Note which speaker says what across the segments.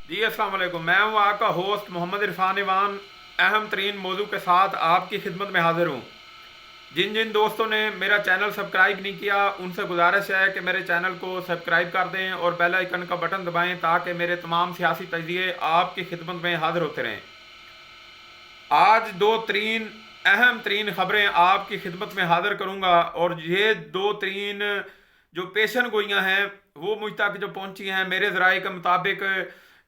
Speaker 1: जी अस्सलाम वालेकुम। मैं हूँ आपका होस्ट मोहम्मद इरफान ईवान। अहम तरीन मौजू के साथ आपकी खिदमत में हाजिर हूँ। जिन जिन दोस्तों ने मेरा चैनल सब्सक्राइब नहीं किया उनसे गुजारिश है कि मेरे चैनल को सब्सक्राइब कर दें और बेल आइकन का बटन दबाएं ताकि मेरे तमाम सियासी तजिए आपकी खिदमत में हाजिर होते रहें। आज दो तीन अहम तरीन ख़बरें आपकी खिदमत में हाजिर करूँगा और ये दो तीन जो पेशन गोइयाँ हैं वो मुझ तक जो पहुँची हैं मेरे ज़राए के मुताबिक,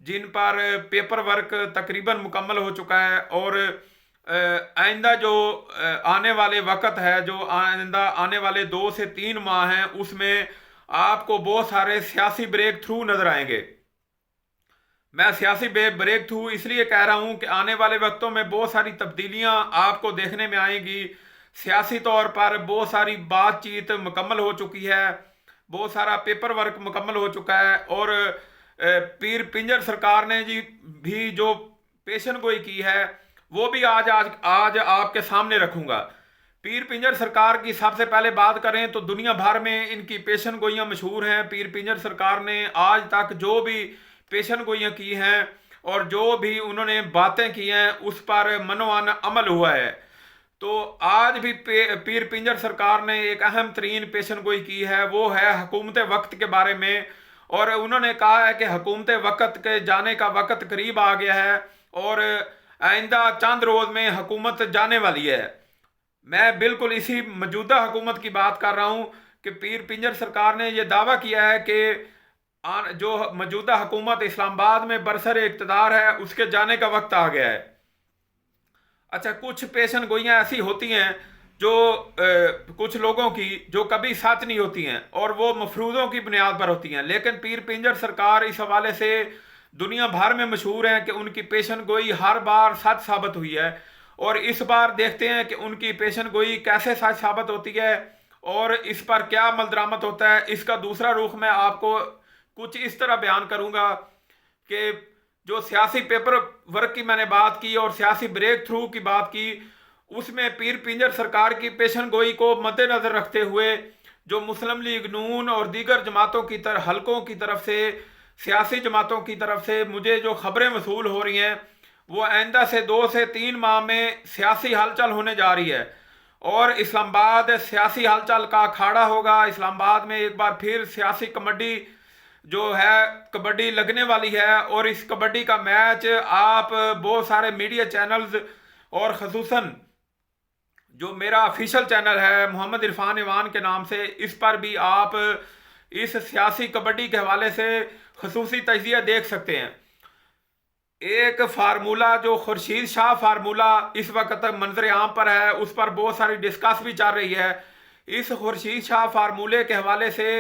Speaker 1: जिन पर पेपर वर्क तकरीबन मुकम्मल हो चुका है और आइंदा जो आने वाले वक्त है, जो आइंदा आने वाले 2 से 3 माह हैं, उसमें आपको बहुत सारे सियासी ब्रेक थ्रू नज़र आएंगे। मैं सियासी ब्रेक थ्रू इसलिए कह रहा हूं कि आने वाले वक्तों में बहुत सारी तब्दीलियां आपको देखने में आएंगी। सियासी तौर पर बहुत सारी बातचीत मुकम्मल हो चुकी है, बहुत सारा पेपर वर्क मुकम्मल हो चुका है और पीर पिंजर सरकार ने जी भी जो पेशन गोई की है वो भी आज आज आज आपके सामने रखूंगा। पीर पिंजर सरकार की सबसे पहले बात करें तो दुनिया भर में इनकी पेशन गोइयाँ मशहूर हैं। पीर पिंजर सरकार ने आज तक जो भी पेशन गोइयाँ की हैं और जो भी उन्होंने बातें की हैं उस पर मनोवान अमल हुआ है। तो आज भी पीर पिंजर सरकार ने एक अहम तरीन पेशन गोई की है, वो है हुकूमत वक्त के बारे में। और उन्होंने कहा है कि हुकूमत वक्त के जाने का वक्त करीब आ गया है और आइंदा चंद रोज़ में हुकूमत जाने वाली है। मैं बिल्कुल इसी मौजूदा हुकूमत की बात कर रहा हूँ कि पीर पिंजर सरकार ने यह दावा किया है कि जो मौजूदा हुकूमत इस्लामाबाद में बरसर इक़्तिदार है उसके जाने का वक्त आ गया है। अच्छा, कुछ पेशन गोइयाँ ऐसी होती हैं जो कुछ लोगों की जो कभी सच नहीं होती हैं और वो मफरूज़ों की बुनियाद पर होती हैं, लेकिन पीर पिंजर सरकार इस हवाले से दुनिया भर में मशहूर हैं कि उनकी पेशन गोई हर बार सच साबित हुई है। और इस बार देखते हैं कि उनकी पेशन गोई कैसे सच साबित होती है और इस पर क्या अमल दरामद होता है। इसका दूसरा रुख मैं आपको कुछ इस तरह बयान करूँगा कि जो सियासी पेपर वर्क की मैंने बात की और सियासी ब्रेक थ्रू की बात की, उसमें पीर पिंजर सरकार की पेशन गोई को मद्देनज़र रखते हुए जो मुस्लिम लीग नून और दीगर जमातों की तरफ हलकों की तरफ से सियासी जमातों की तरफ से मुझे जो खबरें वसूल हो रही हैं वो आइंदा से 2 से 3 माह में सियासी हलचल होने जा रही है और इस्लामाबाद सियासी हलचल का अखाड़ा होगा। इस्लामाबाद में एक बार फिर सियासी कबड्डी जो है कबड्डी लगने वाली है और इस कबड्डी का मैच आप बहुत सारे मीडिया चैनल्स और खसूसन जो मेरा ऑफिशियल चैनल है मोहम्मद इरफान ईवान के नाम से, इस पर भी आप इस सियासी कबड्डी के हवाले से खसूसी तजिया देख सकते हैं। एक फार्मूला जो खुर्शीद शाह फार्मूला इस वक्त मंजर आम पर है, उस पर बहुत सारी डिस्कस भी चल रही है। इस खुर्शीद शाह फार्मूले के हवाले से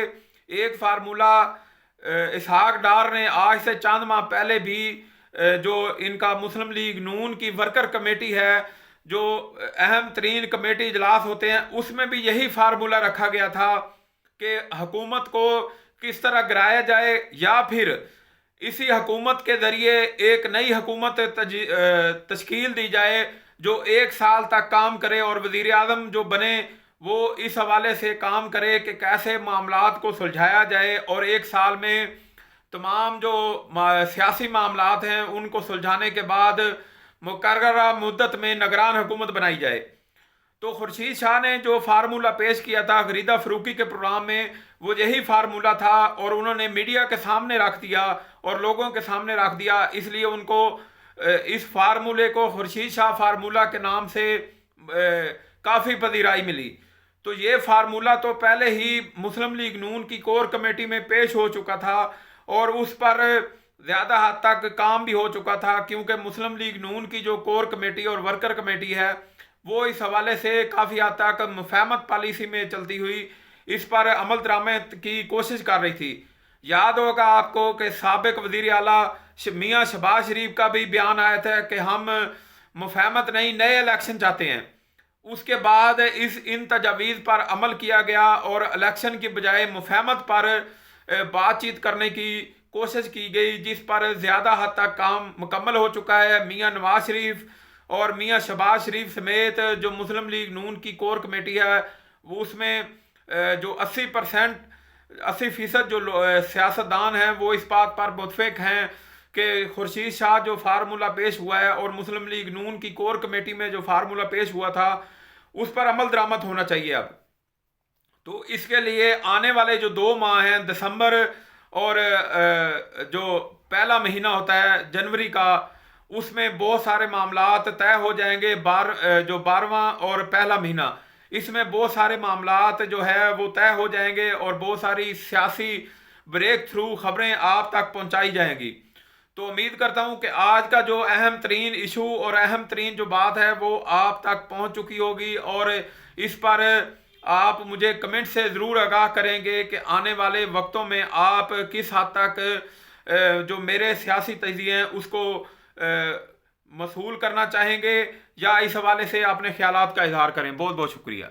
Speaker 1: एक फार्मूला इसहाक डार ने आज से चंद माह पहले भी जो इनका मुस्लिम लीग नून की वर्कर कमेटी है, जो अहम तरीन कमेटी इजलास होते हैं, उसमें भी यही फार्मूला रखा गया था कि हुकूमत को किस तरह गिराया जाए या फिर इसी हुकूमत के ज़रिए एक नई हुकूमत तश्कील दी जाए जो 1 साल तक काम करे और वज़ीर आज़म जो बने वो इस हवाले से काम करे कि कैसे मामलात को सुलझाया जाए और 1 साल में तमाम जो सियासी मामलात हैं उनको सुलझाने के बाद मुकर्ररा मुद्दत में निगरान हुकूमत बनाई जाए। तो खुर्शीद शाह ने जो फार्मूला पेश किया था गरीदा फरूकी के प्रोग्राम में, वो यही फार्मूला था और उन्होंने मीडिया के सामने रख दिया और लोगों के सामने रख दिया। इसलिए उनको इस फार्मूले को खुर्शीद शाह फार्मूला के नाम से काफ़ी पजीराई मिली। तो ये फार्मूला तो पहले ही मुस्लिम लीग नून की कोर कमेटी में पेश हो चुका था और उस पर ज़्यादा हद तक काम भी हो चुका था, क्योंकि मुस्लिम लीग नून की जो कोर कमेटी और वर्कर कमेटी है वो इस हवाले से काफ़ी हद तक मुफाहमत पॉलिसी में चलती हुई इस पर अमल दरामद की कोशिश कर रही थी। याद होगा आपको कि साबिक वज़ीर आला मियाँ शहबाज शरीफ का भी बयान आया था कि हम मुफाहमत नहीं नए इलेक्शन चाहते हैं। उसके बाद इन तजावीज़ पर अमल किया गया और इलेक्शन की बजाय मुफाहमत पर बातचीत करने की कोशिश की गई, जिस पर ज़्यादा हद तक काम मुकम्मल हो चुका है। मियाँ नवाज शरीफ और मियाँ शहबाज शरीफ समेत जो मुस्लिम लीग नून की कोर कमेटी है वो उसमें जो 80% 80% जो सियासतदान हैं वो इस बात पर मुतफिक हैं کہ خورشید شاہ جو فارمولہ پیش ہوا ہے اور مسلم لیگ نون کی کور کمیٹی میں جو فارمولہ پیش ہوا تھا اس پر عمل درآمد ہونا چاہیے اب. تو اس کے لیے آنے والے جو 2 ماہ ہیں دسمبر اور جو پہلا مہینہ ہوتا ہے جنوری کا، اس میں بہت سارے معاملات طے ہو جائیں گے. جو 12واں اور پہلا مہینہ، اس میں بہت سارے معاملات جو ہے وہ طے ہو جائیں گے اور بہت ساری سیاسی بریک تھرو خبریں آپ تک پہنچائی جائیں گی. تو امید کرتا ہوں کہ آج کا جو اہم ترین ایشو اور اہم ترین جو بات ہے وہ آپ تک پہنچ چکی ہوگی، اور اس پر آپ مجھے کمنٹ سے ضرور آگاہ کریں گے کہ آنے والے وقتوں میں آپ کس حد تک جو میرے سیاسی تجزیے ہیں اس کو مصحول کرنا چاہیں گے، یا اس حوالے سے اپنے خیالات کا اظہار کریں. بہت بہت شکریہ.